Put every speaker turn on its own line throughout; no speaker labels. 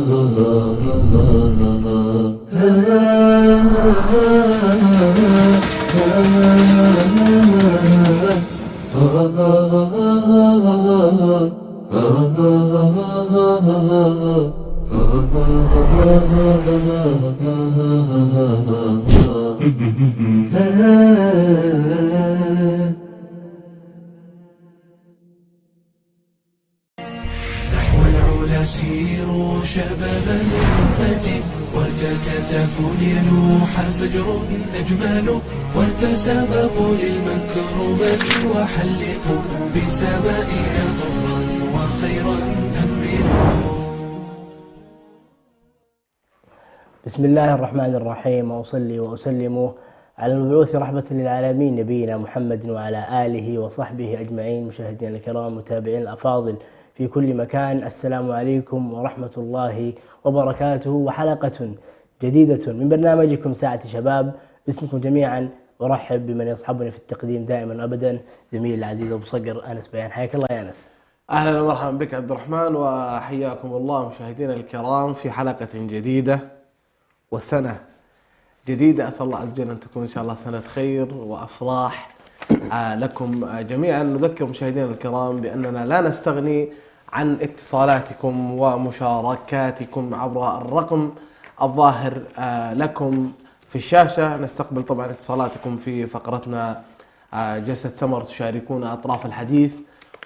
نحو العلا سيروا شباب الأمة، وتكاتفوا ليلوح فجر أجمل، وتسابقوا للمكرمة وحلقوا بسمائنا طرا وخيرا أمنوا.
بسم الله الرحمن الرحيم، وأصلي وأسلم على المبعوث رحمة للعالمين نبينا محمد وعلى آله وصحبه أجمعين. مشاهدينا الكرام، متابعين الأفاضل في كل مكان، السلام عليكم ورحمة الله وبركاته، وحلقة جديدة من برنامجكم ساعة شباب. باسمكم جميعا أرحب بمن يصحبني في التقديم دائما أبدا، زميلي العزيز أبو صقر أنس بيان. حياك الله يا أنس.
أهلا ومرحبا بك عبد الرحمن، وحياكم الله مشاهدينا الكرام في حلقة جديدة وسنة جديدة. أسأل الله عز وجل أن تكون إن شاء الله سنة خير وأفراح لكم جميعا. نذكر مشاهدينا الكرام بأننا لا نستغني عن اتصالاتكم ومشاركاتكم عبر الرقم الظاهر لكم في الشاشة. نستقبل طبعا اتصالاتكم في فقرتنا جلسة سمر، تشاركون أطراف الحديث،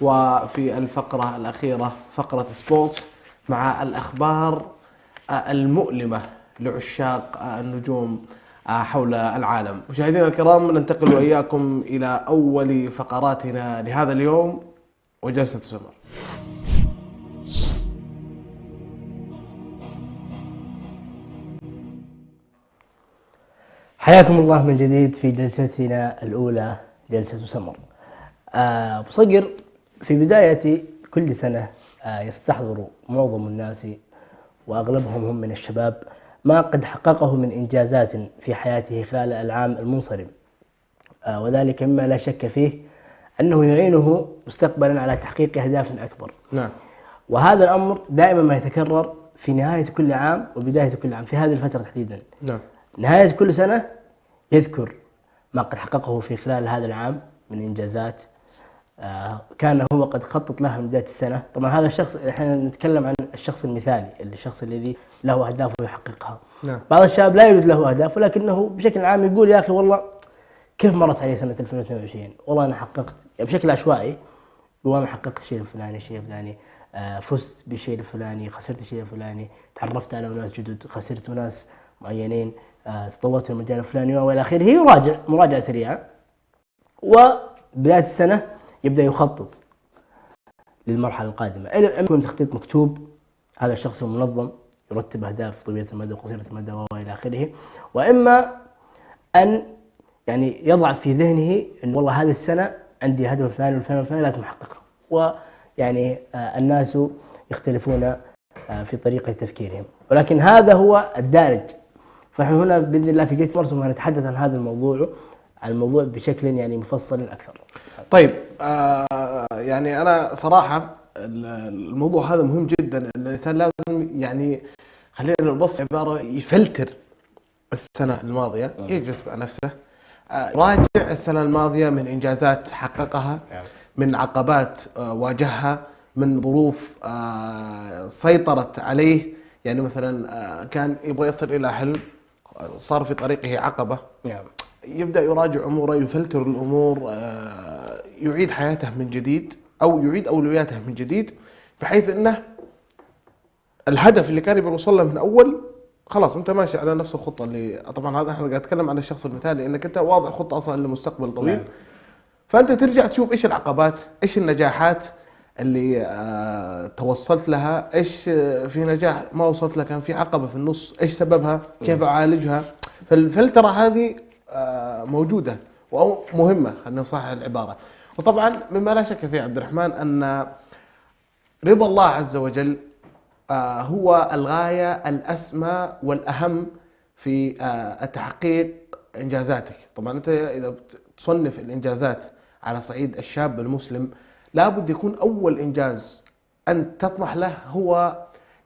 وفي الفقرة الأخيرة فقرة سبورتس مع الأخبار المؤلمة لعشاق النجوم حول العالم. مشاهدينا الكرام، ننتقل وإياكم إلى أول فقراتنا لهذا اليوم وجلسة سمر.
حياكم الله من جديد في جلستنا الأولى، جلسة سمر. أبو صقر، في بداية كل سنة يستحضر معظم الناس وأغلبهم هم من الشباب ما قد حققه من إنجازات في حياته خلال العام المنصرم، وذلك مما لا شك فيه أنه يعينه مستقبلا على تحقيق أهداف أكبر.
نعم.
وهذا الأمر دائما ما يتكرر في نهاية كل عام وبداية كل عام، في هذه الفترة تحديدا.
نعم.
نهاية كل سنة يذكر ما قد حققه في خلال هذا العام من إنجازات كان هو قد خطط لها من بداية السنة. طبعا هذا الشخص، احنا نتكلم عن الشخص المثالي، الشخص الذي له أهداف ويحققها.
نعم.
بعض الشباب لا يوجد له أهداف، ولكنه بشكل عام يقول يا أخي والله كيف مرت علي سنة 2022، والله أنا حققت، يعني بشكل عشوائي يقول أنا حققت الشيء الفلاني، الشيء الفلاني، فزت بالشيء الفلاني، خسرت الشيء الفلاني، تعرفت على ناس جدد، خسرت ناس معينين، تطورت في المجال الفلاني والى اخره. يراجع مراجعه سريعه، وبدايه السنه يبدا يخطط للمرحله القادمه. يكون تخطيط مكتوب، هذا الشخص المنظم يرتب اهداف طويله المدى وقصيره المدى والى اخره، واما ان يعني يضع في ذهنه ان والله هذه السنه عندي هدف الفلاني والفلاني والفلاني لازم احققه. ويعني الناس يختلفون في طريقه تفكيرهم، ولكن هذا هو الدارج. فنحن هنا باذن الله في جلسة سمر نتحدث عن هذا الموضوع، عن الموضوع بشكل يعني مفصل اكثر.
طيب، يعني انا صراحه الموضوع هذا مهم جدا، ان الانسان لازم يعني خلينا نبص عباره يفلتر السنه الماضيه، يجلس مع نفسه، راجع السنه الماضيه من انجازات حققها، من عقبات واجهها، من ظروف سيطرت عليه. يعني مثلا كان يبغى يصل الى حلم، صار في طريقه عقبه، يبدأ يراجع أموره، يفلتر الأمور، يعيد حياته من جديد أو يعيد أولوياته من جديد، بحيث أنه الهدف اللي كان يبغى يوصل له من أول خلاص أنت ماشي على نفس الخطة. اللي طبعا هذا احنا قاعد نتكلم عن الشخص المثالي، أنك أنت واضع خطة أصلا لمستقبل طويل. فأنت ترجع تشوف إيش العقبات، إيش النجاحات اللي توصلت لها، إيش في نجاح ما وصلت له، كان في عقبة في النص، إيش سببها، كيف أعالجها. فالفلترة هذه موجودة ومهمة، خلينا نصحح العبارة. وطبعا مما لا شك فيه عبد الرحمن أن رضا الله عز وجل هو الغاية الأسمى والأهم في تحقيق إنجازاتك. طبعا أنت إذا تصنف الإنجازات على صعيد الشاب المسلم، لابد يكون أول إنجاز أن تطمح له هو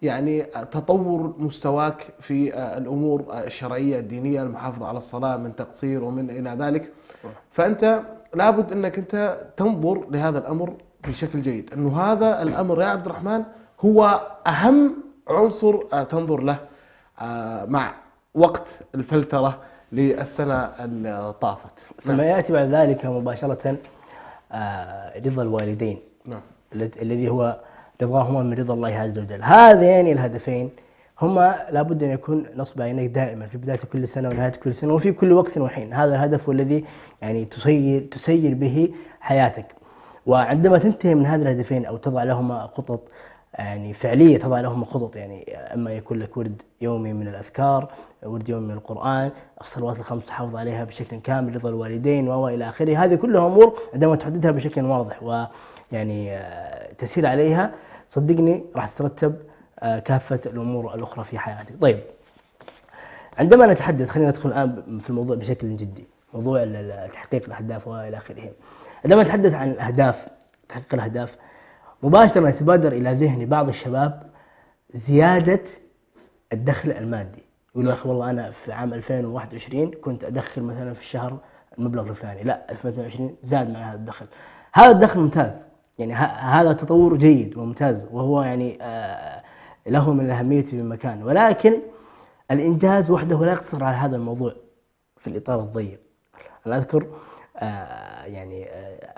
يعني تطور مستواك في الأمور الشرعية الدينية، المحافظة على الصلاة من تقصير ومن إلى ذلك. فأنت لابد أنك أنت تنظر لهذا الأمر بشكل جيد، أنه هذا الأمر يا عبد الرحمن هو أهم عنصر تنظر له مع وقت الفلترة للسنة الطافت.
ثم يأتي بعد ذلك مباشرة رضا الوالدين.
نعم.
الذي هو رضاهما من رضا الله عز وجل. هذين الهدفين هما لابد أن يكون نصب عينيك دائما في بداية كل سنة ونهاية كل سنة وفي كل وقت وحين. هذا الهدف والذي يعني تسير به حياتك. وعندما تنتهي من هذه الهدفين أو تضع لهما خطط يعني فعلية، تضع لهما خطط، يعني أما يكون لك ورد يومي من الأذكار، ورد يومي من القرآن، الصلوات الخمس تحافظ عليها بشكل كامل، رضا الوالدين وإلى آخره. هذه كلها أمور عندما تحددها بشكل واضح ويعني تسير عليها، صدقني راح تترتب كافة الأمور الأخرى في حياتك. طيب، عندما نتحدث، خلينا ندخل الآن في الموضوع بشكل جدي، موضوع تحقيق الأهداف وإلى آخره. عندما نتحدث عن الأهداف، تحقيق الأهداف، مباشرة يتبادر إلى ذهن بعض الشباب زيادة الدخل المادي. يقول يا أخي والله أنا في عام 2021 كنت أدخل مثلا في الشهر المبلغ الفلاني، لا 2022 زاد معي هذا الدخل. هذا الدخل ممتاز، يعني هذا تطور جيد وممتاز، وهو يعني له من الأهمية بمكان، ولكن الإنجاز وحده لا يقتصر على هذا الموضوع في الإطار الضيق. أنا أذكر يعني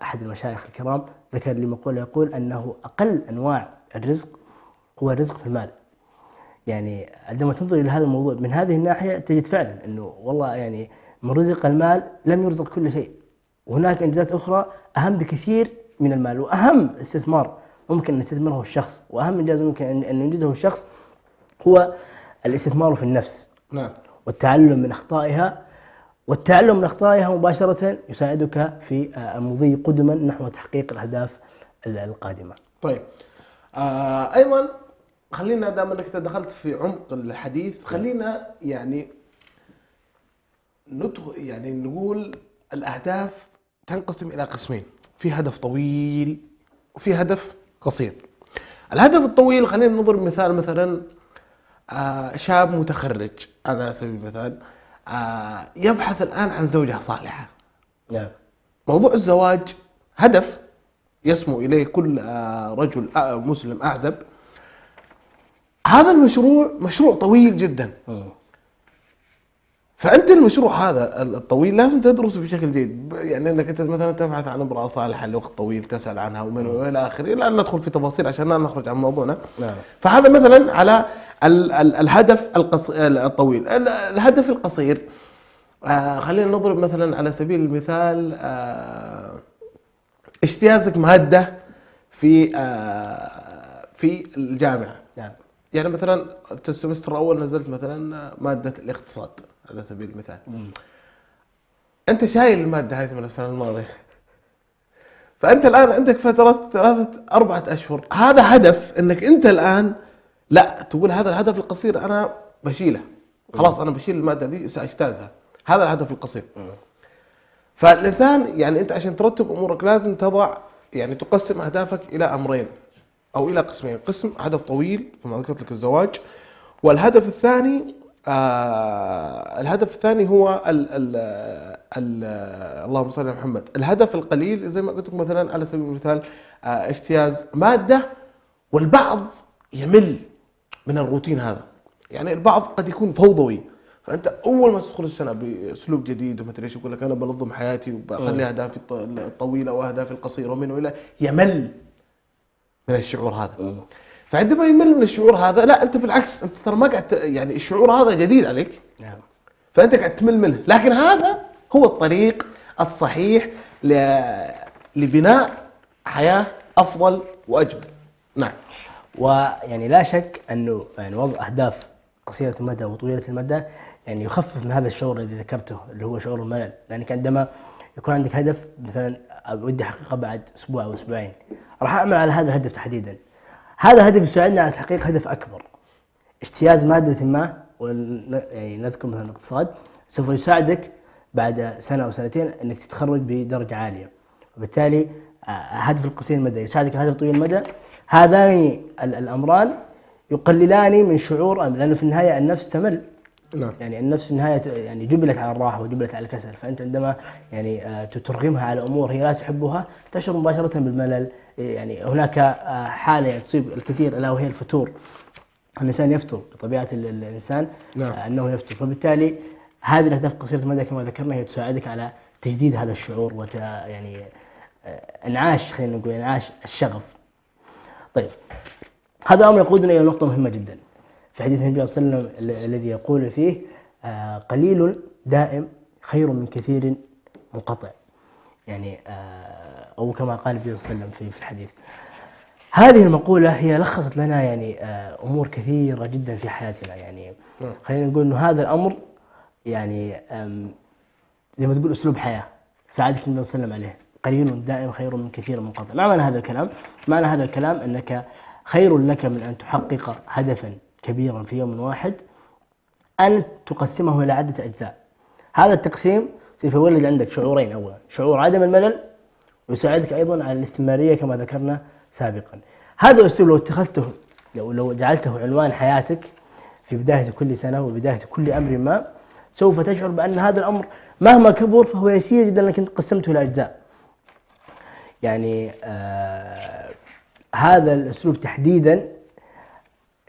أحد المشايخ الكرام ذكر لي مقولة يقول أنه أقل أنواع الرزق هو الرزق في المال. يعني عندما تنظر إلى هذا الموضوع من هذه الناحية تجد فعلا أنه والله يعني من رزق المال لم يرزق كل شيء، وهناك إنجازات أخرى أهم بكثير من المال. وأهم استثمار ممكن أن يستثمره الشخص، وأهم إنجاز ممكن أن ينجزه الشخص هو الاستثمار في النفس.
نعم.
والتعلم من أخطائها، والتعلم من أخطائها مباشرة يساعدك في المضي قدما نحو تحقيق الأهداف القادمة.
طيب، أيضا خلينا دام أنك دخلت في عمق الحديث، خلينا يعني يعني نقول الأهداف تنقسم إلى قسمين، في هدف طويل وفي هدف قصير. الهدف الطويل خلينا نضرب مثال، مثلا شاب متخرج على سبيل المثال يبحث الآن عن زوجة صالحة.
نعم.
موضوع الزواج هدف يسمو إليه كل رجل مسلم أعزب. هذا المشروع مشروع طويل جدا. فأنت المشروع هذا الطويل لازم تدرس بشكل جيد، يعني أنك أنت مثلا تبحث عن امرأة صالحة لوقت طويل، تسأل عنها ومن وإلى آخره، لا ندخل في تفاصيل عشان لا نخرج عن موضوعنا.
نعم.
فهذا مثلا على الهدف الطويل. الهدف القصير خلينا نضرب مثلا على سبيل المثال اجتيازك مادة في الجامعة.
نعم.
يعني مثلا السمستر الأول نزلت مثلا مادة الاقتصاد على سبيل المثال. أنت شايل المادة هذه من السنة الماضية، فأنت الآن عندك فترة 3-4 أشهر. هذا هدف أنك أنت الآن لا تقول هذا الهدف القصير أنا بشيله، خلاص أنا بشيل المادة دي سأجتازها. هذا الهدف القصير. فالإنسان يعني أنت عشان ترتب أمورك لازم تضع، يعني تقسم أهدافك إلى أمرين أو إلى قسمين. قسم هدف طويل كما ذكرت لك الزواج، والهدف الثاني الهدف الثاني هو اللهم صل على محمد، الهدف القليل زي ما قلت لك مثلا على سبيل المثال اجتياز مادة. والبعض يمل من الروتين هذا، يعني البعض قد يكون فوضوي، فأنت أول ما تدخل السنة بأسلوب جديد وما تدري يقول لك أنا بنظم حياتي وبخلي أهدافي الطويلة وأهدافي القصيرة ومن وإلى، يمل من الشعور هذا. فعندما يمل من الشعور هذا، لا أنت بالعكس، أنت ترى ما قاعد يعني الشعور هذا جديد عليك.
نعم.
فأنت قاعد تمل منه، لكن هذا هو الطريق الصحيح لبناء حياة أفضل وأجمل. نعم.
ويعني لا شك أنه يعني وضع أهداف قصيرة المدى وطويلة المدى يعني يخفف من هذا الشعور الذي ذكرته اللي هو شعور الملل. لأنك عندما يكون عندك هدف مثلا ودي أحققه بعد أسبوع أو أسبوعين، راح أعمل على هذا الهدف تحديدا. هذا هدف يساعدنا على تحقيق هدف أكبر، اجتياز مادة ما، يعني نذكر مثلا الاقتصاد، سوف يساعدك بعد سنة أو سنتين أنك تتخرج بدرجة عالية. وبالتالي الهدف القصير المدى يساعدك على الهدف طويل المدى. هذان الأمران يقللان من شعور لأنه في النهاية النفس تمل.
نعم.
يعني النفس في النهاية يعني جبلت على الراحة وجبلت على الكسل، فأنت عندما يعني ترغمها على أمور هي لا تحبها تشعر مباشرة بالملل. يعني هناك حالة يعني تصيب الكثير ألا وهي الفتور. الإنسان يفتر بطبيعة الإنسان.
نعم.
أنه يفتر، فبالتالي هذه الأهداف قصيرة المدى كما ذكرنا هي تساعدك على تجديد هذا الشعور يعني انعاش، خلينا نقول انعاش الشغف. طيب هذا أمر يقودنا إلى نقطة مهمة جدا في حديث النبي صلى الله عليه وسلم الذي يقول فيه قليل دائم خير من كثير منقطع. يعني أو كما قال النبي صلى الله عليه وسلم في الحديث. هذه المقولة هي لخصت لنا يعني أمور كثيرة جدا في حياتنا. يعني خلينا نقول إنه هذا الأمر يعني زي ما تقول أسلوب حياة ساعدك النبي صلى الله عليه وسلم عليه. قليل دائم خير من كثير منقطع. ما معنى هذا الكلام؟ معنى هذا الكلام أنك خير لك من أن تحقق هدفا كبيرا في يوم واحد أن تقسمه إلى عدة أجزاء. هذا التقسيم سوف يولد عندك شعورين: أولا شعور عدم الملل، ويساعدك أيضا على الاستمرارية كما ذكرنا سابقا. هذا الأسلوب لو اتخذته لو جعلته عنوان حياتك في بداية كل سنة وبداية كل أمر ما، سوف تشعر بأن هذا الأمر مهما كبر فهو يسير جدا لأنك أنت قسمته إلى أجزاء. يعني هذا الأسلوب تحديدا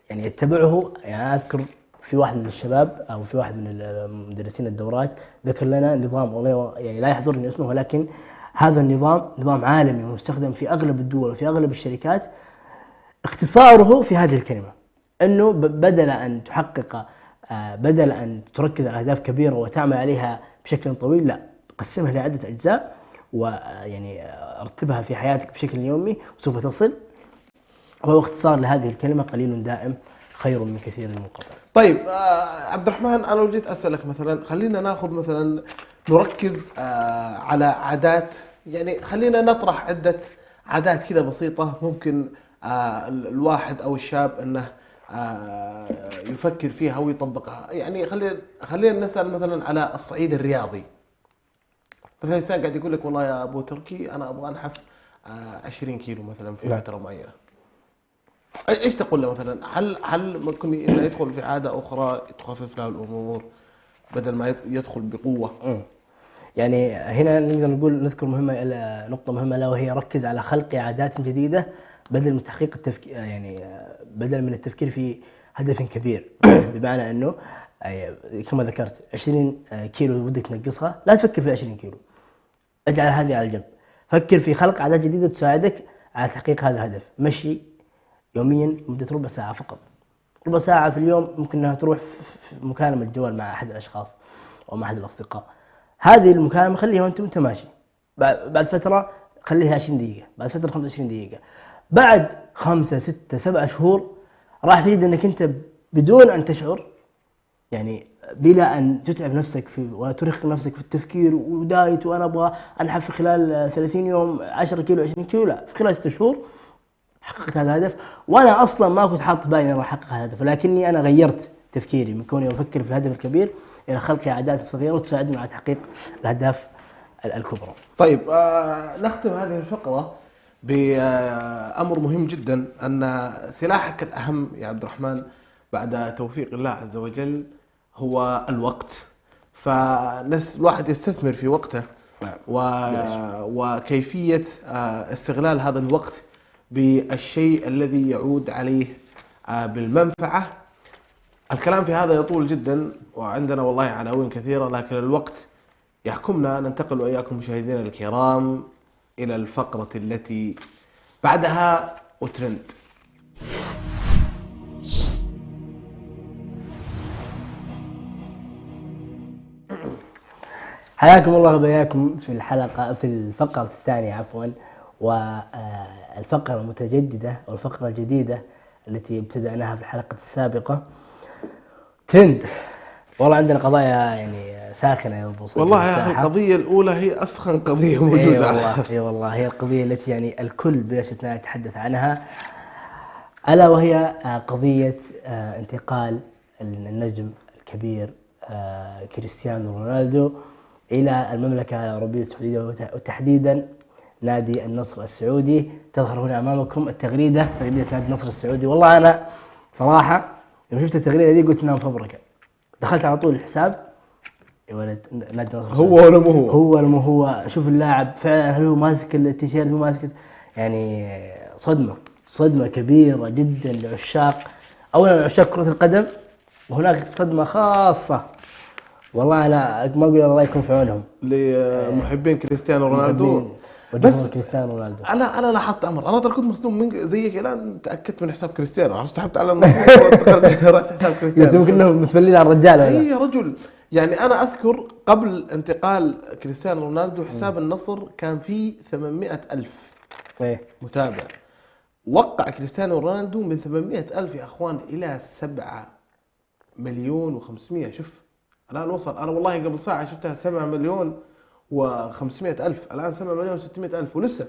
يعني يتبعه. يعني أذكر في واحد من الشباب أو في واحد من المدرسين الدورات ذكر لنا نظام، والله يعني لا يحضرني اسمه، ولكن هذا النظام نظام عالمي ومستخدم في أغلب الدول وفي أغلب الشركات. اختصاره في هذه الكلمة أنه بدل أن تحقق بدل أن تركز على أهداف كبيرة وتعمل عليها بشكل طويل، لا، قسمها لعدة أجزاء ويعني ارتبها في حياتك بشكل يومي وسوف تصل. وهو اختصار لهذه الكلمة: قليل دائم خير من كثير منقطع.
طيب عبد الرحمن، أنا لو جيت أسألك مثلا، خلينا ناخذ مثلا نركز على عادات، يعني خلينا نطرح عدة عادات كذا بسيطة ممكن الواحد أو الشاب أنه يفكر فيها ويطبقها. يعني خلينا نسأل مثلا على الصعيد الرياضي. مثلا إنسان قاعد يقول لك والله يا أبو تركي أنا أبغى أنحف 20 كيلو مثلا في فترة معينة. ايش تقول له مثلا؟ هل ممكن انه يدخل في عاده اخرى تخفف له الامور بدل ما يدخل بقوه؟
يعني هنا نقدر نقول نذكر نقطه مهمه لا، وهي ركز على خلق عادات جديده بدل من تحقيق التفكير، يعني بدل من التفكير في هدف كبير. بمعنى انه كما ذكرت 20 كيلو ودك تنقصها، لا تفكر في 20 كيلو، اجعل هذه على جنب. فكر في خلق عادات جديده تساعدك على تحقيق هذا الهدف. مشي يوميا لمدة ربع ساعة فقط. ربع ساعة في اليوم ممكن أنها تروح في مكالمة جوال مع أحد الأشخاص أو مع أحد الأصدقاء. هذه المكالمة خليها وأنت ماشي، بعد فترة خليها 20 دقيقة، بعد فترة 25 دقيقة، بعد 5 6 7 شهور راح تجد أنك أنت بدون أن تشعر، يعني بلا أن تتعب نفسك وترهق نفسك في التفكير ودايت وأنا أبغى أنحف في خلال 30 يوم 10 كيلو 20 كيلو، لا، في خلال 6 شهور حققت هذا الهدف. وانا اصلا ما كنت حاط بالي اني راح احقق هذا الهدف، ولكني انا غيرت تفكيري من كوني افكر في الهدف الكبير الى خلق عادات صغيره تساعدني على تحقيق الاهداف الكبرى.
طيب نختم هذه الفقره بامر مهم جدا، ان سلاحك الاهم يا عبد الرحمن بعد توفيق الله عز وجل هو الوقت. فالواحد يستثمر في وقته وكيفيه استغلال هذا الوقت بالشيء الذي يعود عليه بالمنفعة. الكلام في هذا يطول جدا وعندنا والله عناوين كثيرة، لكن الوقت يحكمنا. ننتقل وإياكم مشاهدينا الكرام إلى الفقرة التي بعدها وترند.
حياكم الله وبياكم في الفقرة الثانية عفوا، والفقرة المتجددة أو الفقرة الجديدة التي ابتدأناها في الحلقة السابقة، ترند. والله عندنا قضايا يعني ساخنة يا أبو صديق.
والله يا أخي القضية الأولى هي أسخن قضية موجودة.
أي والله هي القضية التي يعني الكل بلا استثناء يتحدث عنها، ألا وهي قضية انتقال النجم الكبير كريستيانو رونالدو إلى المملكة العربية السعودية وتحديدا نادي النصر السعودي. تظهر هنا أمامكم تغريدة نادي النصر السعودي. والله أنا صراحه يوم شفت التغريده دي قلت انها مفبركه. دخلت على طول الحساب يا ولد نادي النصر
هو ولا مو هو؟
هو ولا مو هو؟ شوف اللاعب فعلا هل هو ماسك التيشيرت مو ماسك؟ يعني صدمه كبيره جدا لعشاق، اولا عشاق كره القدم، وهناك صدمه خاصه والله انا ما اقول الله يكون في عونهم
لمحبين كريستيانو رونالدو.
بس كريستيانو رونالدو
انا لاحظت امر، انا ترى كنت مصدوم من زيك الان، تاكدت من حساب كريستيانو، عرفت سحبت على النصر رحت حساب كريستيانو.
يمكن كلهم متفلين على الرجال
اي يا رجل، يعني انا اذكر قبل انتقال كريستيانو رونالدو حساب النصر كان فيه 800,000
ايه
متابع. وقع كريستيانو رونالدو من 800,000 يا اخوان الى 7,500,000. شوف الان وصل، انا والله قبل ساعه شفتها 7,500,000، الان 7,600,000 ولسه.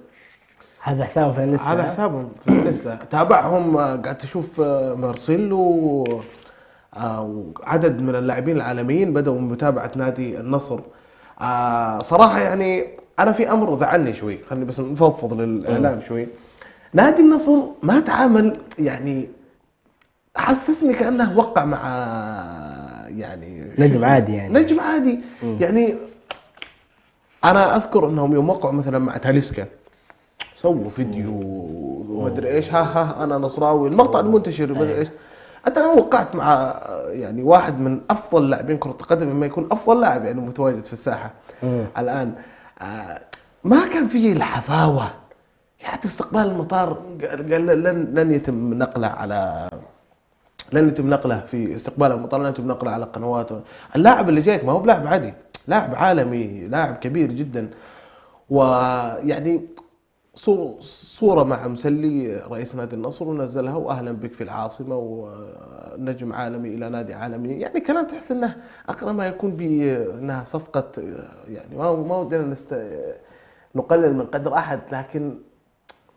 هذا حسابهم في اللسته.
هذا حسابهم في اللسته. تابعهم، قاعد تشوف مارسيلو وعدد من اللاعبين العالميين بدأوا متابعة نادي النصر. صراحة يعني أنا في أمر زعلني شوي، خليني بس نفضفض للإعلام شوي. نادي النصر ما تعامل، يعني حسسني كأنه وقع مع يعني
نجم عادي، يعني
نجم عادي. يعني أنا أذكر أنهم يوم وقعوا مثلا مع تاليسكا سووا فيديو ومدري ايش، ها انا نصراوي، المقطع المنتشر ومدري ايش. انا وقعت مع يعني واحد من افضل لاعبين كرة القدم، مما يكون افضل لاعب يعني متواجد في الساحة الان. ما كان فيه الحفاوة، حتى استقبال المطار قال لن يتم نقله في استقبال المطار، لن يتم نقله على قنوات. اللاعب اللي جايك ما هو بلاعب عادي، لاعب عالمي، لاعب كبير جدا. ويعني صورة مع مسلي رئيس نادي النصر ونزلها واهلا بك في العاصمة ونجم عالمي الى نادي عالمي، يعني كلام تحس انه اقرب ما يكون بانها صفقة. يعني ما ودنا نقلل من قدر احد، لكن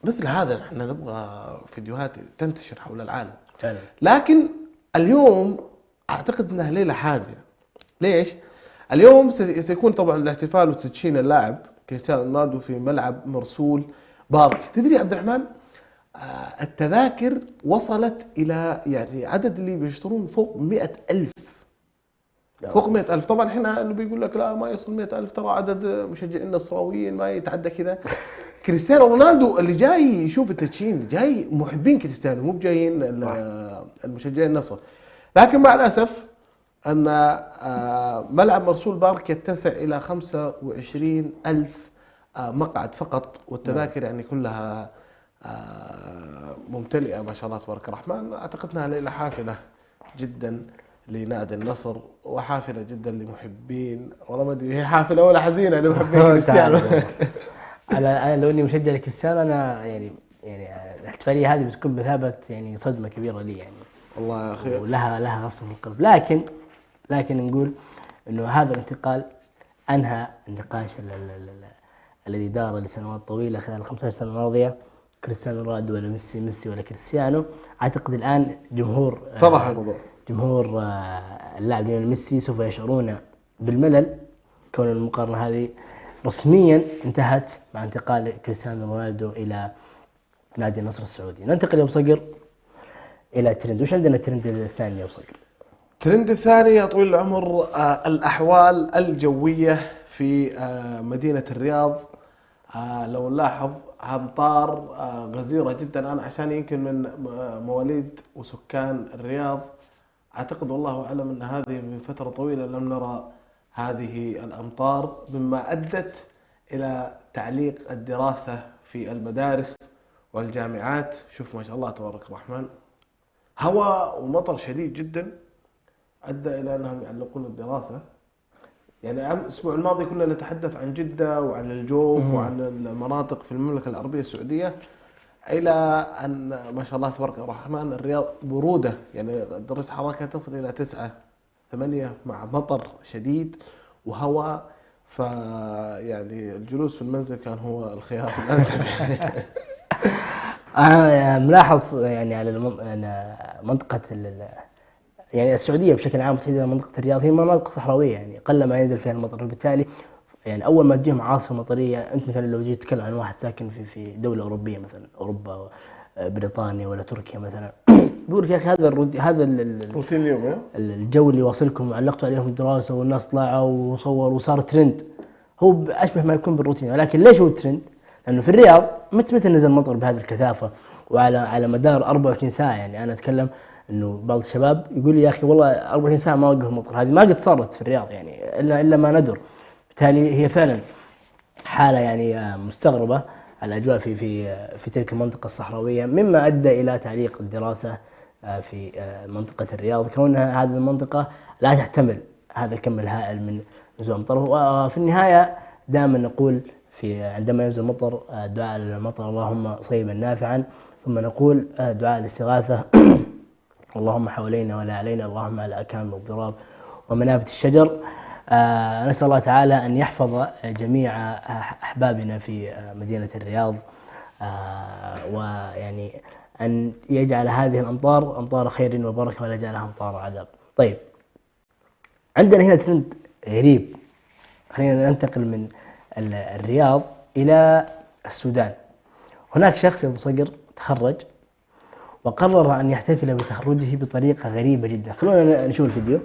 مثل هذا احنا نبغى فيديوهات تنتشر حول العالم فعلا. لكن اليوم اعتقد انها ليلة حادة. ليش؟ اليوم سيكون طبعا الاحتفال وتدشين اللاعب كريستيانو رونالدو في ملعب مرسول بارك. تدري يا عبد الرحمن، التذاكر وصلت إلى يعني عدد اللي بيشترون فوق 100,000، فوق 100,000. طبعا احنا اللي بيقول لك لا ما يصل 100,000، ترى عدد مشجعين النصراويين ما يتعدى كذا. كريستيانو رونالدو اللي جاي يشوف التدشين، جاي محبين كريستيانو، مو بجايين المشجعين النصر. لكن مع الأسف أن ملعب مرسول بارك يتسع إلى 25,000 مقعد فقط، والتذاكر يعني كلها ممتلئة ما شاء الله تبارك الرحمن. أعتقد أنها ليلة حافلة جدا لنادي النصر، وحافلة جدا لمحبين، والله ما أدري هي حافلة ولا حزينة لمحبين كريستيانو.
أنا لو إني مشجع لكريستيانو أنا يعني الاحتفالية هذه بتكون بمثابة يعني صدمة كبيرة لي يعني.
والله يا أخي
ولها غصة في القلب. لكن نقول إنه هذا الانتقال أنهى النقاش الذي دار لسنوات طويلة خلال 15 سنة الماضية، كريستيانو رونالدو ولا ميسي ولا كريستيانو. أعتقد الآن جمهور
طرح الموضوع،
جمهور اللاعب ليونيل ميسي سوف يشعرون بالملل، كون المقارنة هذه رسميا انتهت مع انتقال كريستيانو رونالدو إلى نادي النصر السعودي. ننتقل يا أبو صقر إلى ترند. وش عندنا الترند الثاني يا أبو صقر؟
الترند الثاني يا طويل العمر الأحوال الجوية في مدينة الرياض. لو نلاحظ أمطار غزيرة جدا. أنا عشان يمكن من مواليد وسكان الرياض، أعتقد والله أعلم أن هذه من فترة طويلة لم نرى هذه الأمطار، مما أدت إلى تعليق الدراسة في المدارس والجامعات. شوف ما شاء الله تبارك الرحمن، هواء ومطر شديد جدا أدى إلى أنهم يعلقون الدراسة. يعني الأسبوع الماضي كنا نتحدث عن جدة وعن الجوف وعن المناطق في المملكة العربية السعودية، إلى أن ما شاء الله تبارك الرحمن الرياض برودة، يعني درجة حرارة تصل إلى 9-8 مع مطر شديد وهواء. فيعني الجلوس في المنزل كان هو الخيار الأنسب.
أنا ملاحظ يعني على منطقة يعني السعودية بشكل عام، تحديدا منطقة الرياض، هي مناطق صحراوية يعني قل ما ينزل فيها المطر. بالتالي يعني أول ما تجيهم عاصفة مطرية، أنت مثلا لو جيت تتكلم عن واحد ساكن في دولة أوروبية مثلا أوروبا بريطانيا ولا تركيا مثلا بيقول لك يا اخي هذا هذا
روتين اليوم
الجو اللي واصلكم وعلقتوا عليهم الدراسه والناس طلعوا وصوروا وصار ترند، هو اشبه ما يكون بالروتين. ولكن ليش هو ترند؟ لانه في الرياض متى نزل مطر بهذه الكثافه وعلى مدار 24 ساعه. يعني انا اتكلم انه بعض الشباب يقول لي يا اخي والله 24 ساعه ما وقف المطر، هذه ما قد صارت في الرياض يعني الا ما ندر. بالتالي هي فعلا حاله يعني مستغربه الاجواء في تلك المنطقه الصحراويه، مما ادى الى تعليق الدراسه في منطقه الرياض، كونها هذه المنطقه لا تحتمل هذا الكم الهائل من نزول المطر. وفي النهايه دائما نقول عندما ينزل المطر دعاء للمطر اللهم صيبا نافعا، ثم نقول دعاء الاستغاثه اللهم حوالينا ولا علينا، اللهم على اكام الضراب ومنابت الشجر. نسأل الله تعالى أن يحفظ جميع أحبابنا في مدينة الرياض، ويعني أن يجعل هذه الأمطار أمطار خير وبركة ولا يجعلها أمطار عذاب. طيب، عندنا هنا ترند غريب. خلينا ننتقل من الرياض إلى السودان. هناك شخص يا أبو صقر تخرج وقرر أن يحتفل بتخرجه بطريقة غريبة جدا. خلونا نشوف الفيديو.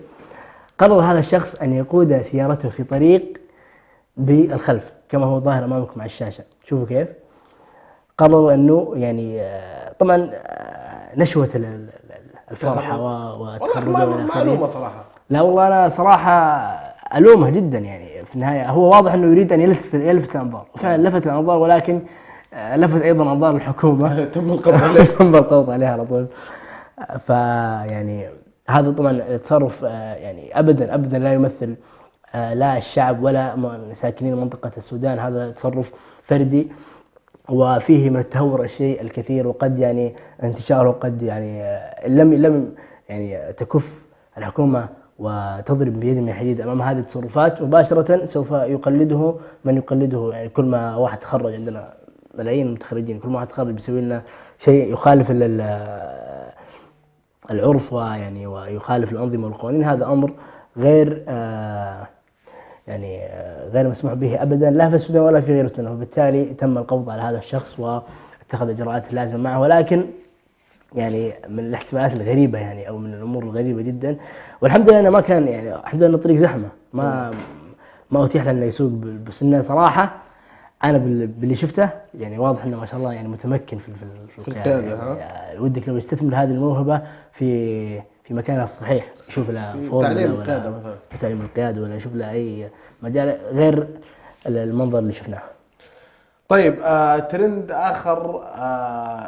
قرر هذا الشخص أن يقود سيارته في طريق بالخلف كما هو ظاهر أمامكم على الشاشة. شوفوا كيف قرر أنه يعني طبعا نشوة الفرحة والتخرج.
ما ألومه صراحة.
لا والله أنا صراحة ألومه جدا. يعني في النهاية هو واضح أنه يريد أن يلفت الأنظار، وفعلا لفت الأنظار، ولكن لفت أيضا أنظار الحكومة
تم القبض
عليها على طول. فيعني هذا طبعا التصرف يعني ابدا لا يمثل لا الشعب ولا ساكنين منطقه السودان. هذا تصرف فردي وفيه من التهور الشيء الكثير، وقد يعني انتشاره قد يعني لم يعني تكف الحكومه وتضرب بيد من حديد امام هذه التصرفات، مباشره سوف يقلده من يقلده. يعني كل ما واحد تخرج، عندنا ملايين المتخرجين، كل ما واحد تخرج بيسوي لنا شيء يخالف العرف ويخالف الأنظمة والقوانين، هذا أمر غير غير مسموح به أبدا، لا في السودان ولا في غير السودان. وبالتالي تم القبض على هذا الشخص واتخذ إجراءات اللازمة معه. ولكن يعني من الاحتمالات الغريبة يعني أو من الأمور الغريبة جدا. والحمد لله أنه ما كان يعني الحمد لله أن الطريق زحمة، ما أتيح لنا يسوق. بس إنه صراحة أنا باللي شفته يعني واضح إنه ما شاء الله يعني متمكن في القيادة. يعني ودك لو يستثمر هذه الموهبة في مكانها الصحيح، يشوف له
تعليم القيادة مثلا،
تعليم القيادة، ولا يشوف له أي مجال غير المنظر اللي شفناه.
طيب، ترند آخر،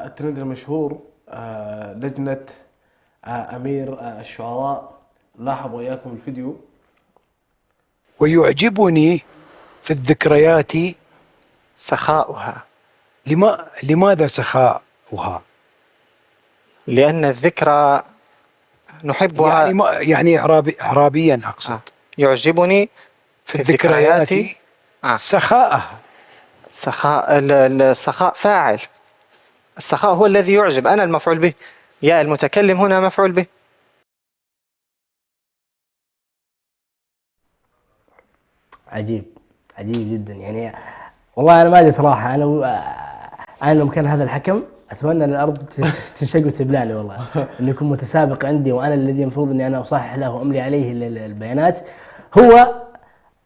الترند المشهور، لجنة أمير الشعراء. لاحظوا وياكم الفيديو.
ويعجبني في الذكريات
سخاؤها.
لماذا سخاؤها؟
لأن الذكرى نحبها.
يعني إعرابيا أقصد.
يعجبني
في الذكريات سخاءها.
السخاء فاعل. السخاء هو الذي يعجب، أنا المفعول به، يا المتكلم هنا مفعول به.
عجيب جدا. يعني والله أنا ما أدري صراحة. أنا لو كان هذا الحكم أتمنى أن الأرض تنشق وتبلعني والله. إنه يكون متسابق عندي وأنا الذي المفروض إني أنا أصحح له وأملي عليه البيانات، هو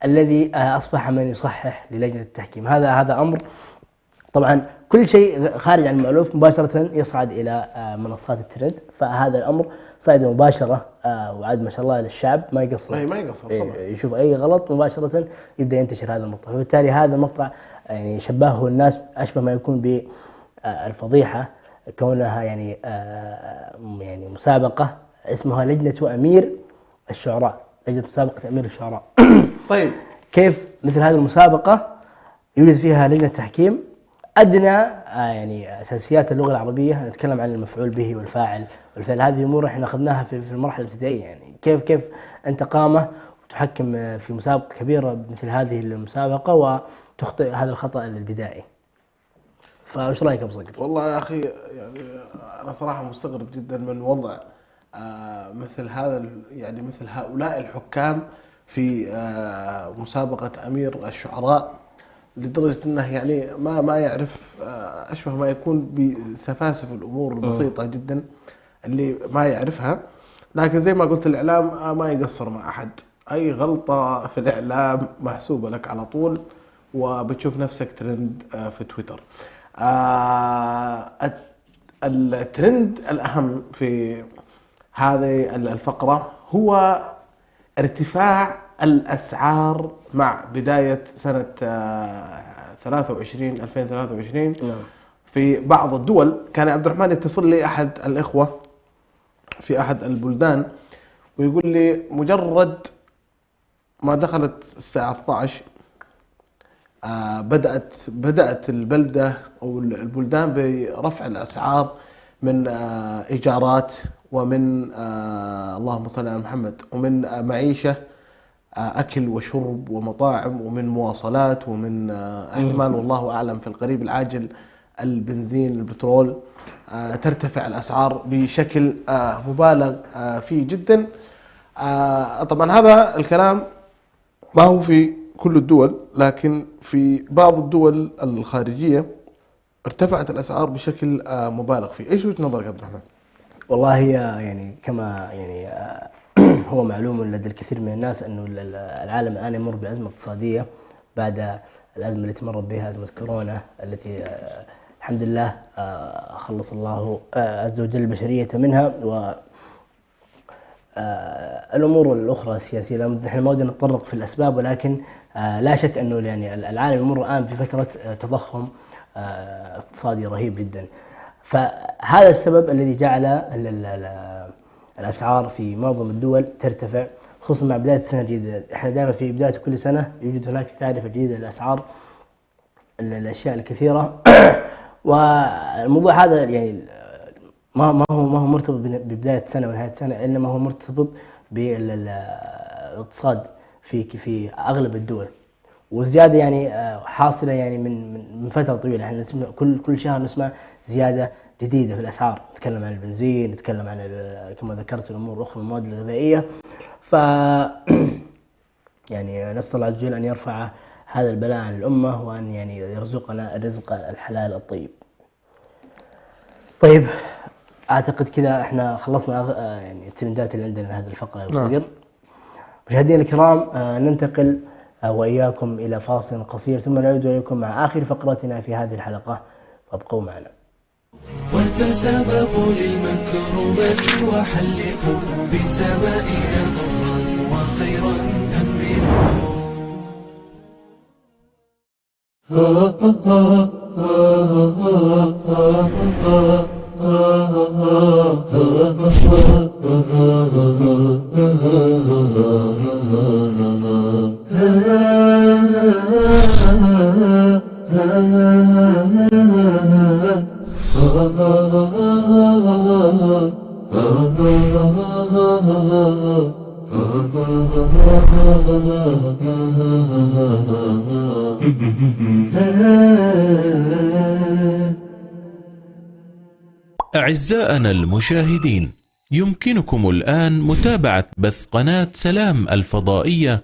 الذي أصبح من يصحح للجنة التحكيم. هذا أمر طبعا كل شيء خارج عن المألوف مباشرة يصعد إلى منصات الترند. فهذا الأمر صعد مباشرة وعاد ما شاء الله للشعب ما يقصر.
ما يقصر طبعا.
يشوف أي غلط مباشرة يبدأ ينتشر هذا المقطع. فبالتالي هذا المقطع يعني شبهه الناس أشبه ما يكون بالفضيحة، كونها يعني مسابقة اسمها لجنة أمير الشعراء، لجنة مسابقة أمير الشعراء.
طيب،
كيف مثل هذه المسابقة يوجد فيها لجنة تحكيم أدنى يعني أساسيات اللغة العربية، نتكلم عن المفعول به والفاعل والفعل. هذه أمور إحنا أخذناها في المرحلة الابتدائية. يعني كيف أنت قامة وتحكم في مسابقة كبيرة مثل هذه المسابقة وتخطئ هذا الخطأ البدائي. فايش رايك ابو صقر؟
والله يا اخي يعني انا صراحه مستغرب جدا من وضع مثل هذا، يعني مثل هؤلاء الحكام في مسابقه امير الشعراء، لدرجه انه يعني ما يعرف اشبه ما يكون بسفاسف الامور البسيطه جدا. اللي ما يعرفها. لكن زي ما قلت الإعلام ما يقصر مع أحد، أي غلطة في الإعلام محسوبة لك على طول، وبتشوف نفسك ترند في تويتر. الترند الأهم في هذه الفقرة هو ارتفاع الأسعار مع بداية سنة 2023 في بعض الدول. كان عبد الرحمن يتصل لي أحد الإخوة في أحد البلدان ويقول لي مجرد ما دخلت الساعة 12 بدأت البلدة أو البلدان برفع الأسعار من إيجارات، ومن اللهم صل على محمد، ومن معيشة، أكل وشرب ومطاعم، ومن مواصلات، ومن احتمال والله أعلم في القريب العاجل البنزين، البترول، ترتفع الأسعار بشكل مبالغ فيه جدا. طبعا هذا الكلام ما هو في كل الدول، لكن في بعض الدول الخارجية ارتفعت الأسعار بشكل مبالغ فيه. إيش وجهة نظرك عبد الرحمن؟
والله هي يعني كما يعني هو معلوم لدى الكثير من الناس أنه العالم الآن يمر بأزمة اقتصادية بعد الأزمة التي مرت بها، أزمة كورونا، التي الحمد لله خلص الله عز وجل البشرية منها، و الأمور الأخرى السياسية نحن ما ودنا نتطرق في الأسباب، ولكن لا شك أنه يعني العالم يمر الآن في فترة تضخم اقتصادي رهيب جدا. فهذا السبب الذي جعل الأسعار في معظم الدول ترتفع، خصوصا مع بداية السنة الجديدة. احنا دائما في بداية كل سنة يوجد هناك تعرفة جديدة للأسعار، الأشياء الكثيرة. والموضوع هذا يعني ما هو مرتبط ببداية سنة ونهاية سنة، إنما هو مرتبط بالاقتصاد في أغلب الدول، والزيادة يعني حاصلة يعني من فترة طويلة. احنا نسمع كل شهر نسمع زيادة جديدة في الأسعار، نتكلم عن البنزين، نتكلم عن كما ذكرت الأمور الأخرى، المواد الغذائية. ف يعني نسأل الله عز وجل أن يرفع هذا البلاء عن الأمة، وأن يعني يرزقنا الرزق الحلال الطيب. طيب أعتقد كذا احنا خلصنا يعني الترندات اللي عندنا هذه الفقرة يا أبو صقر. مشاهدينا الكرام، ننتقل وإياكم إلى فاصل قصير، ثم نعود إليكم مع آخر فقرتنا في هذه الحلقة، فابقوا معنا.
وتسابقوا للمكرمة وحلقوا بسمائها ضرا وخيرا أمنوا. أعزائنا المشاهدين، يمكنكم الآن متابعة بث قناة سلام الفضائية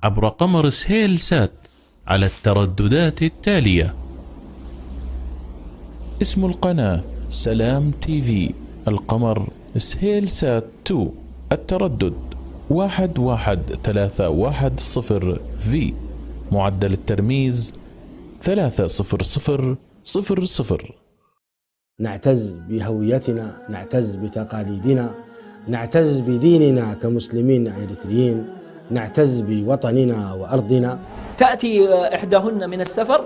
عبر قمر سهيل سات على الترددات التالية: اسم القناة سلام تي في، القمر سهيل سات 2، التردد 11310 في، معدل الترميز 30000.
نعتز بهويتنا، نعتز بتقاليدنا، نعتز بديننا كمسلمين إريتريين، نعتز بوطننا وأرضنا.
تأتي إحداهن من السفر،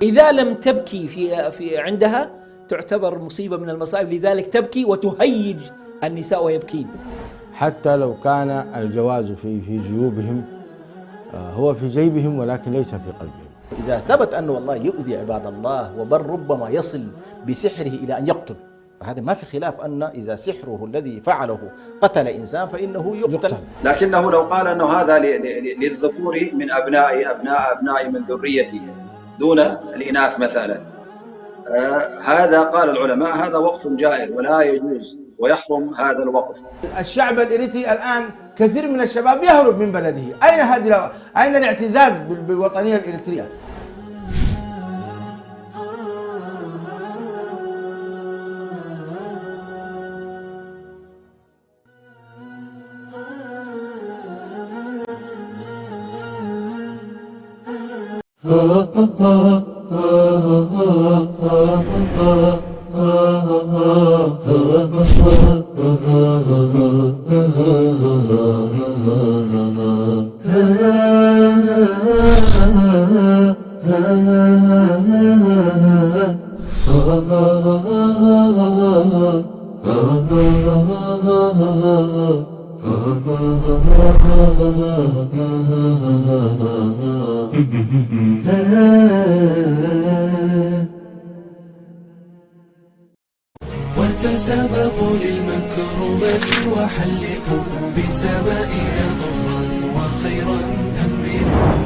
إذا لم تبكي في عندها تعتبر مصيبة من المصائب، لذلك تبكي وتهيج النساء ويبكين.
حتى لو كان الجواز في جيوبهم، هو في جيبهم ولكن ليس في قلبهم.
إذا ثبت أنه والله يؤذي عباد الله، وبل ربما يصل بسحره إلى أن يقتل، فهذا ما في خلاف أن إذا سحره الذي فعله قتل إنسان فإنه يقتل.
لكنه لو قال أنه هذا للذكور من أبناء من ذريتي دون الإناث مثلا، هذا قال العلماء هذا وقف جائر ولا يجوز ويحرم هذا الوقف.
الشعب الإريتري الآن كثير من الشباب يهرب من بلده، أين الاعتزاز بالوطنية الإريترية؟
وتسابقوا للمكرمات وحلقوا بسمائها ضرا وخيرا أمنوا.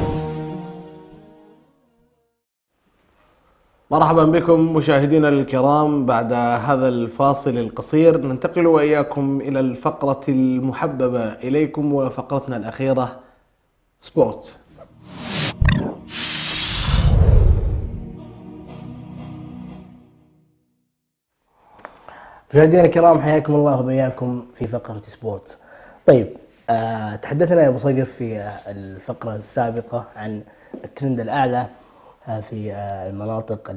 مرحبا بكم مشاهدينا الكرام. بعد هذا الفاصل القصير ننتقل وإياكم إلى الفقرة المحببة إليكم وفقرتنا الأخيرة سبورت.
مشاهدينا الكرام حياكم الله وبياكم في فقرة سبورت. طيب تحدثنا يا أبو صقر في الفقرة السابقة عن الترند الأعلى في المناطق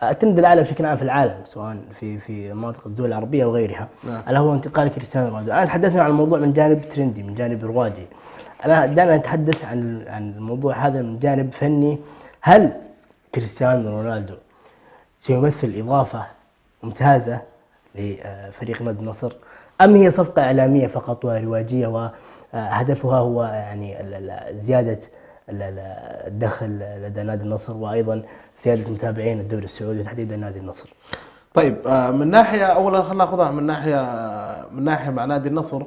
الترند الأعلى بشكل عام في العالم، سواء في مناطق الدول العربية وغيرها، ألا هو انتقال كريستيانو رونالدو. الآن تحدثنا عن الموضوع من جانب ترندي، من جانب رواجي. أنا دعنا نتحدث عن الموضوع هذا من جانب فني. هل كريستيانو رونالدو سيمثل إضافة ممتازة لفريق نادي النصر، أم هي صفقة إعلامية فقط ورواجية وهدفها هو يعني زيادة الدخل لدى نادي النصر وأيضا زيادة متابعين الدوري السعودي وتحديدا نادي النصر؟
طيب من ناحية أولا خلينا ناخذها من ناحية مع نادي النصر.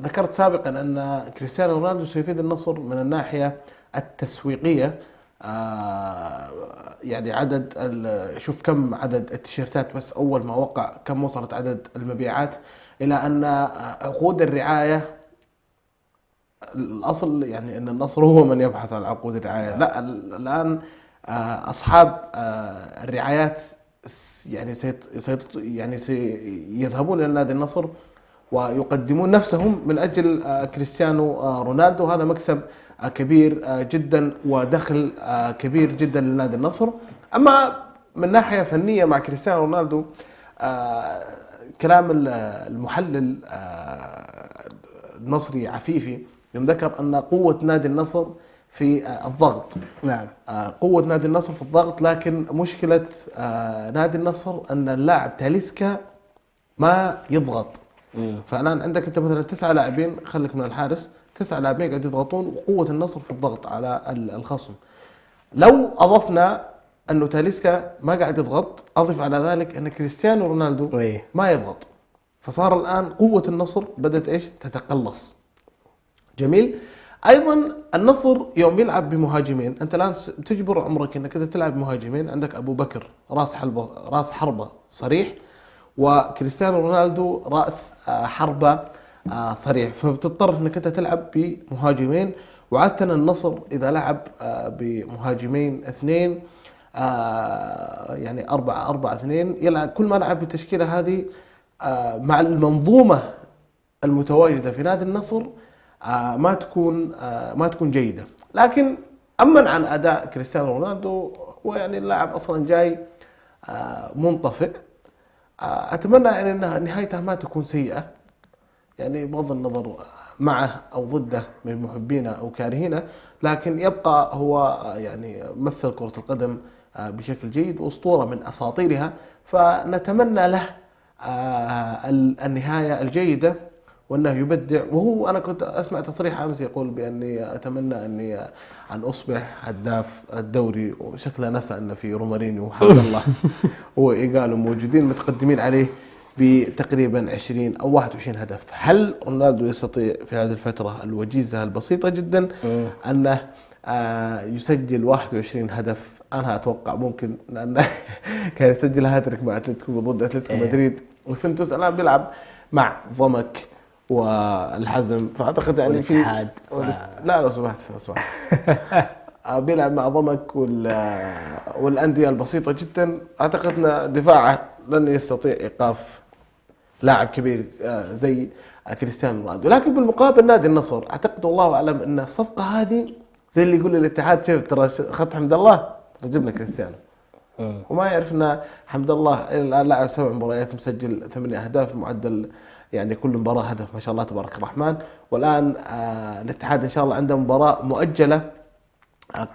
ذكرت سابقا أن كريستيانو رونالدو سيفيد النصر من الناحية التسويقية. يعني عدد شوف كم عدد التيشيرتات بس أول ما وقع، كم وصلت عدد المبيعات، إلى أن عقود الرعاية الأصل يعني أن النصر هو من يبحث عن عقود الرعاية. لا الآن أصحاب الرعايات يعني سيذهبون إلى نادي النصر ويقدمون نفسهم من أجل كريستيانو رونالدو. هذا مكسب كبير جدا ودخل كبير جدا لنادي النصر. أما من ناحية فنية مع كريستيانو رونالدو، كلام المحلل النصري عفيفي يوم ذكر أن قوة نادي النصر في الضغط.
نعم.
قوة نادي النصر في الضغط، لكن مشكلة نادي النصر أن اللاعب تاليسكا ما يضغط. فالآن عندك أنت مثلا 9 لاعبين، خليك من الحارس، 9 لاعبين قاعد يضغطون، وقوة النصر في الضغط على الخصم. لو أضفنا أنه تاليسكا ما قاعد يضغط، أضف على ذلك أن كريستيانو رونالدو ما يضغط، فصار الآن قوة النصر بدأت إيش تتقلص. جميل. أيضا النصر يوم يلعب بمهاجمين، أنت الآن تجبر عمرك أنك تلعب بمهاجمين. عندك أبو بكر راس حربة صريح، وكريستيانو رونالدو رأس حربة صريح، فبتضطر أنك أنت تلعب بمهاجمين. وعادة النصر إذا لعب بمهاجمين 2 يعني 4-4-2 يلعب، كل ما لعب بالتشكيلة هذه مع المنظومة المتواجدة في نادي النصر ما تكون جيدة. لكن أما عن أداء كريستيانو رونالدو، ويعني اللاعب أصلا جاي منطفئ، أتمنى يعني أن نهايته ما تكون سيئة، يعني بغض النظر معه أو ضده من محبينه أو كارهينه، لكن يبقى هو يعني مثل كرة القدم بشكل جيد وأسطورة من أساطيرها، فنتمنى له النهاية الجيدة وأنه يبدع. وهو أنا كنت أسمع تصريح أمس يقول بأني أتمنى أني أن أصبح هداف الدوري، وشكله نسى أن في رومارينيو وحمد الله وإيغالو موجودين متقدمين عليه بتقريبا 20 أو 21 هدف. هل رونالدو يستطيع في هذه الفترة الوجيزة البسيطة جدا أنه يسجل 21 هدف؟ أنا أتوقع ممكن، لأنه كان يسجل هاتريك مع أتلتيكو ضد أتلتيكو مدريد ويوفنتوس، الآن بيلعب مع ضمك والحزم، فأعتقد يعني في لا لو سمحت بيلعب مع ضمك والأندية البسيطة جدا. أعتقد أن دفاعه لن يستطيع إيقاف لاعب كبير زي كريستيانو رونالدو. لكن بالمقابل نادي النصر أعتقد والله أعلم أن الصفقة هذه زي اللي يقول الاتحاد شوف ترى اخذت حمد الله ترى جبنا كريستيانو، وما يعرف ان حمد الله الان لاعب 7 مباريات مسجل 8 اهداف، معدل يعني كل مباراه هدف ما شاء الله تبارك الرحمن. والان الاتحاد ان شاء الله عنده مباراه مؤجله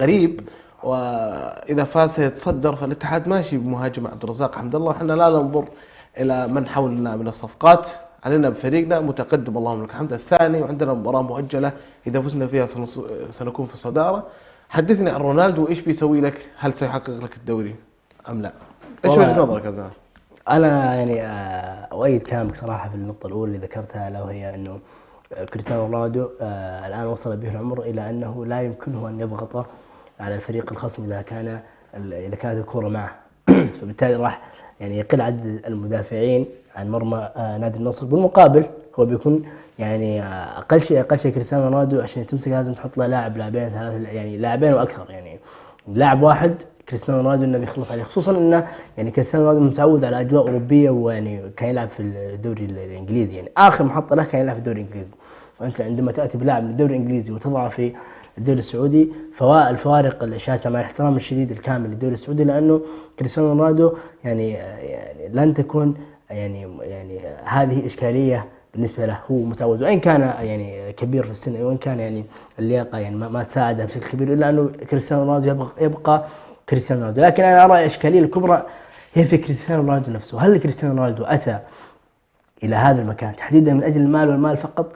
قريب، واذا فاز سيتصدر. فالاتحاد ماشي بمهاجم عبد الرزاق حمد الله، وحنا لا ننظر الى من حولنا من الصفقات، علينا بفريقنا متقدم اللهم لك الحمد الثاني، وعندنا مباراه مؤجله اذا فزنا فيها سنكون في الصداره. حدثني عن رونالدو، ايش بيسوي لك؟ هل سيحقق لك الدوري ام لا؟ ايش وجهه نظرك هذا؟
انا يعني اؤيد كلامك صراحه في النقطه الاولى اللي ذكرتها، الا وهي انه كريستيانو رونالدو الان وصل به العمر الى انه لا يمكنه ان يضغط على الفريق الخصم اذا كانت الكره معه. فبالتالي راح يعني يقل عدد المدافعين عن مرمى نادي النصر. بالمقابل هو بيكون يعني اقل شيء كريستيانو رونالدو عشان تمسك لازم تحط له لاعبين 3 يعني لاعبين واكثر، يعني لاعب واحد كريستيانو رونالدو انه بيخلص عليه، خصوصا انه يعني كريستيانو رونالدو متعود على اجواء اوروبيه، ويعني كان يلعب في الدوري الانجليزي، يعني اخر محطه له كان يلعب في الدوري الانجليزي. فانت عندما تاتي بلاعب من الدوري الانجليزي وتضعه في الدوري السعودي، الفوارق الشاسعه مع الاحترام الشديد الكامل للدوري السعودي، لانه كريستيانو رونالدو يعني لن تكون يعني هذه اشكاليه بالنسبه له. هو متعود، وان كان يعني كبير في السن، وان كان يعني اللياقه يعني ما تساعده بشكل كبير، الا انه كريستيانو رونالدو يبقى كريستيانو رونالدو. لكن انا ارى الاشكاليه الكبرى هي في كريستيانو رونالدو نفسه. هل كريستيانو رونالدو اتى الى هذا المكان تحديدا من اجل المال والمال فقط؟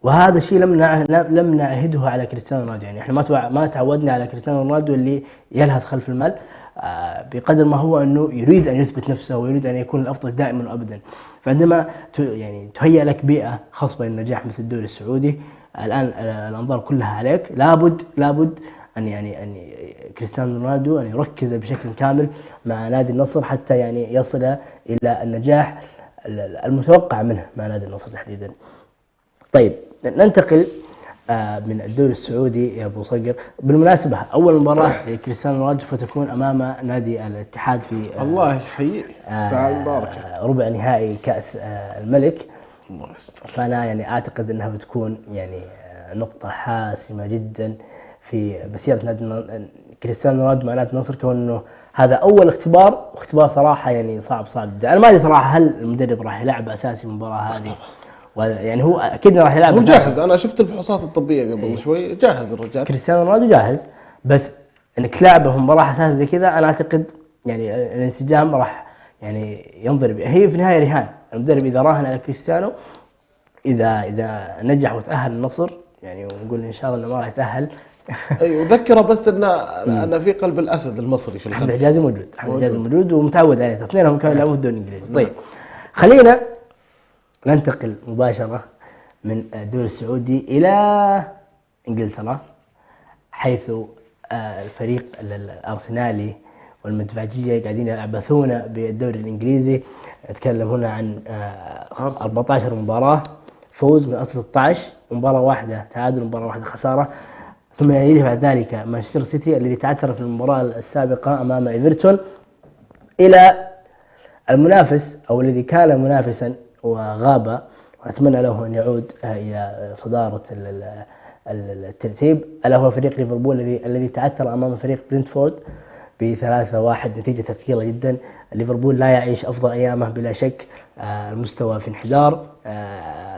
وهذا الشيء لم نعهده على كريستيانو رونالدو. يعني احنا ما تعودنا على كريستيانو رونالدو اللي يلهث خلف المال، بقدر ما هو انه يريد ان يثبت نفسه ويريد ان يكون الافضل دائما وابدا. فعندما يعني تهيأ لك بيئه خصبه للنجاح مثل الدوري السعودي، الان الانظار كلها عليك، لابد ان كريستيانو رونالدو ان يركز بشكل كامل مع نادي النصر حتى يعني يصل الى النجاح المتوقع منه مع نادي النصر تحديدا. طيب ننتقل من الدوري السعودي يا ابو صقر. بالمناسبه اول مباراه لكريستيانو رونالدو فتكون امام نادي الاتحاد في
الله يحييه الساعه المباركه
ربع نهائي كاس الملك. فانا يعني اعتقد انها بتكون يعني نقطه حاسمه جدا في مسيره نادي كريستيانو رونالدو مع نادي النصر، كونه هذا اول اختبار، واختبار صراحه يعني صعب جدا. انا ما ادري صراحه هل المدرب راح يلعب اساسي المباراه هذه، يعني هو اكيد راح يلعب.
هو جاهز، انا شفت الفحوصات الطبيه قبل شوي، جاهز الرجال.
كريستيانو رونالدو جاهز، بس انك تلعبه في مباراه اساس زي كذا انا اعتقد يعني الانسجام راح يعني ينضرب. هي في النهايه رهان، المدرب اذا راهن على كريستيانو اذا نجح وتاهل النصر، يعني ونقول ان شاء الله انه ما راح يتاهل.
ايوه وذكره بس ان في قلب الاسد المصري في الخلف.
احمد حجازي موجود، احمد حجازي موجود ومتعود عليه، اثنينهم كانوا يلعبون في الدوري الانجليزي. طيب خلينا ننتقل مباشرة من الدوري السعودي إلى إنجلترا، حيث الفريق الأرسنالي والمدفعجية قاعدين يعبثون بالدوري الإنجليزي. نتكلم هنا عن 14 مباراة فوز من أصل 16، مباراة واحدة تعادل، مباراة واحدة خسارة. ثم يليه بعد ذلك مانشستر سيتي الذي تعثر في المباراة السابقة أمام إيفرتون، إلى المنافس أو الذي كان منافسا وغاب، وأتمنى له أن يعود إلى صدارة الترتيب، ألا هو فريق ليفربول الذي تعثر أمام فريق برينتفورد ب3-1، نتيجة ثقيلة جدا. ليفربول لا يعيش أفضل أيامه بلا شك، المستوى في انحدار.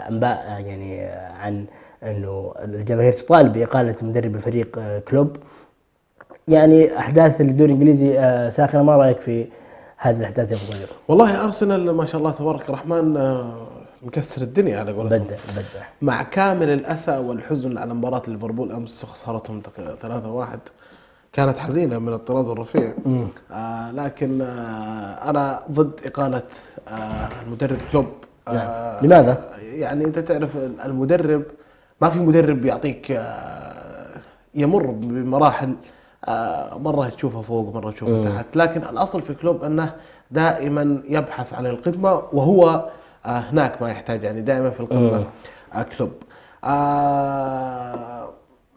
أنباء يعني عن أنه الجماهير تطالب بإقالة مدرب الفريق كلوب. يعني أحداث الدوري الإنجليزي ساخنة، ما رأيك في هذه الأحداث يا أبو غير؟
والله أرسنال ما شاء الله تبارك الرحمن مكسر الدنيا على قولتهم،
بدأ
مع كامل الأسى والحزن على مباراة ليفربول أمس خسارتهم 3-1 كانت حزينة من الطراز الرفيع. لكن أنا ضد إقالة المدرب كلوب.
لماذا؟
يعني أنت تعرف المدرب، ما في مدرب يعطيك يمر بمراحل، مرة تشوفه فوق مرة تشوفه تحت، لكن الأصل في كلوب أنه دائما يبحث عن القمة، وهو هناك ما يحتاج، يعني دائما في القمة كلوب.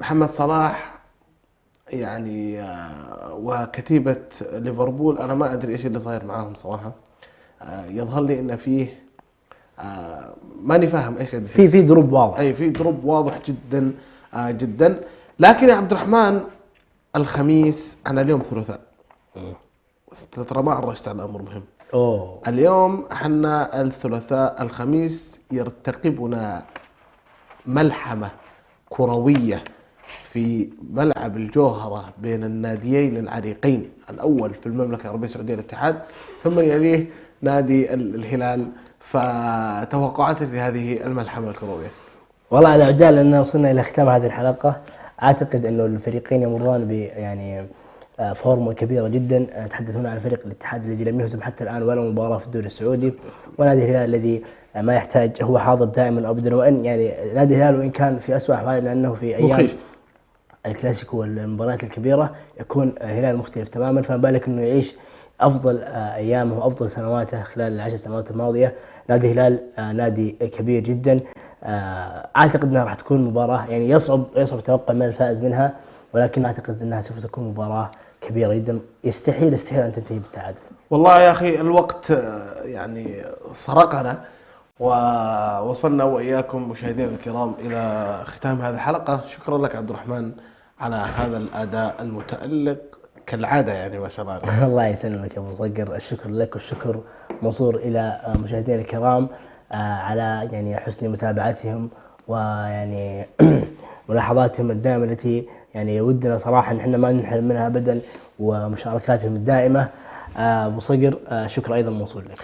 محمد صلاح يعني وكتيبة ليفربول أنا ما أدري إيش اللي صاير معاهم صراحة. يظهر لي إن فيه ماني فاهم إيش قاعد يصير.
في دروب واضح.
أي في دروب واضح جدا جدا. لكن يا عبد الرحمن الخميس، أنا اليوم ثلاثاء، ترى ما عرجت على أمر مهم. اليوم احنا الثلاثاء، الخميس يرتقبنا ملحمة كروية في ملعب الجوهرة بين الناديين العريقين، الأول في المملكة العربية السعودية الاتحاد، ثم يليه نادي الهلال. فتوقعاتك لهذه الملحمة الكروية؟
والله على عجال، لأن وصلنا إلى ختام هذه الحلقة. أعتقد أنه الفريقين يمران يعني فورمة كبيرة جدا. تحدثون عن فريق الاتحاد الذي لم يهزم حتى الآن ولا مباراة في الدوري السعودي، ونادي الهلال الذي ما يحتاج، هو حاضر دائما أبدا. وإن يعني نادي الهلال وإن كان في أسوأ أحواله، لأنه في أيام مخيف الكلاسيكو والمباريات الكبيرة يكون الهلال مختلف تماما، فما بالك أنه يعيش أفضل أيامه وأفضل سنواته خلال العشر سنوات الماضية. نادي الهلال نادي كبير جدا. أعتقد أنها راح تكون مباراة يعني يصعب توقع من الفائز منها، ولكن أعتقد أنها سوف تكون مباراة كبيرة جدا، يستحيل أن تنتهي بالتعادل.
والله يا أخي الوقت يعني سرقنا، ووصلنا وإياكم مشاهدينا الكرام إلى ختام هذه الحلقة. شكرا لك عبد الرحمن على هذا الأداء المتألق كالعادة، يعني ما شاء الله.
الله يسلمك يا أبو صقر، الشكر لك والشكر موصول إلى مشاهدينا الكرام على يعني حسن متابعتهم ويعني ملاحظاتهم الدائمة التي يعني ودنا صراحة نحن ما ننحرم منها أبدا، ومشاركاتهم الدائمة. أبو صقر شكر أيضا موصول لك.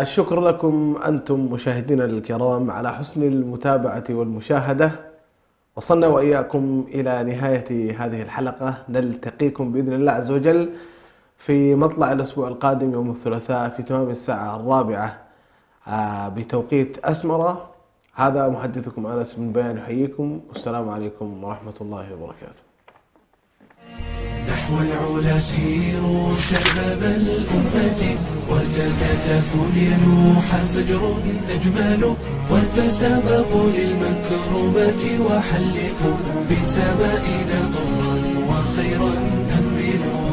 شكر لكم أنتم مشاهدينا الكرام على حسن المتابعة والمشاهدة. وصلنا وإياكم إلى نهاية هذه الحلقة. نلتقيكم بإذن الله عز وجل في مطلع الأسبوع القادم يوم الثلاثاء في تمام الساعة 4 بتوقيت أسمرة. هذا محدثكم أنس بن بيان يحييكم، والسلام عليكم ورحمة الله وبركاته.
نحو العلا سيروا شباب الأمة، وتكاتفوا لينوح فجر أجمل، وتسابقوا للمكرمات وحلقوا بسمائنا طرا وخيرا أنبلوا.